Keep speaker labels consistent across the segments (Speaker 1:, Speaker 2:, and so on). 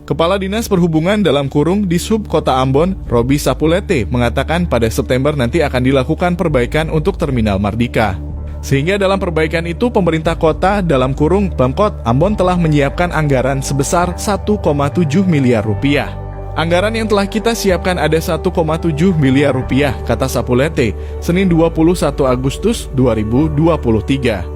Speaker 1: Kepala Dinas Perhubungan dalam kurung Dishub Kota Ambon, Robi Sapulete, mengatakan pada September nanti akan dilakukan perbaikan untuk Terminal Mardika. Sehingga dalam perbaikan itu pemerintah kota dalam kurung Pemkot Ambon telah menyiapkan anggaran sebesar 1,7 miliar rupiah. Anggaran yang telah kita siapkan ada 1,7 miliar rupiah, kata Sapulete, Senin 21 Agustus 2023.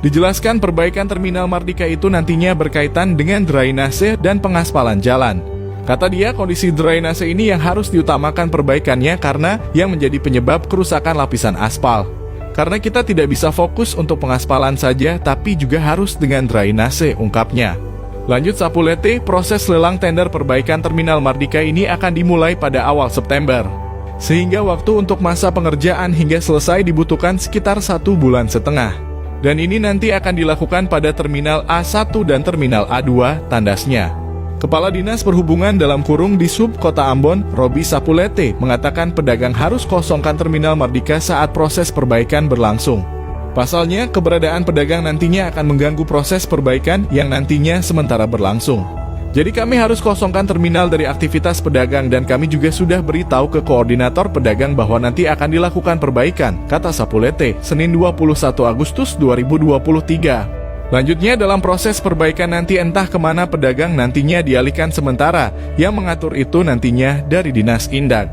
Speaker 1: Dijelaskan perbaikan Terminal Mardika itu nantinya berkaitan dengan drainase dan pengaspalan jalan. Kata dia, kondisi drainase ini yang harus diutamakan perbaikannya karena yang menjadi penyebab kerusakan lapisan aspal. Karena kita tidak bisa fokus untuk pengaspalan saja, tapi juga harus dengan drainase, ungkapnya. Lanjut Sapulete, proses lelang tender perbaikan Terminal Mardika ini akan dimulai pada awal September. Sehingga waktu untuk masa pengerjaan hingga selesai dibutuhkan sekitar 1,5 bulan. Dan ini nanti akan dilakukan pada Terminal A1 dan Terminal A2, tandasnya. Kepala Dinas Perhubungan dalam kurung Dishub Kota Ambon, Robi Sapulete, mengatakan pedagang harus kosongkan Terminal Mardika saat proses perbaikan berlangsung. Pasalnya, keberadaan pedagang nantinya akan mengganggu proses perbaikan yang nantinya sementara berlangsung. Jadi kami harus kosongkan terminal dari aktivitas pedagang dan kami juga sudah beritahu ke koordinator pedagang bahwa nanti akan dilakukan perbaikan, kata Sapulete, Senin 21 Agustus 2023. Lanjutnya dalam proses perbaikan nanti entah kemana pedagang nantinya dialihkan sementara, yang mengatur itu nantinya dari Dinas Indag.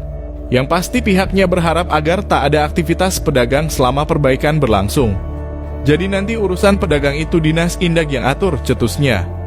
Speaker 1: Yang pasti pihaknya berharap agar tak ada aktivitas pedagang selama perbaikan berlangsung. Jadi nanti urusan pedagang itu Dinas Indag yang atur, cetusnya.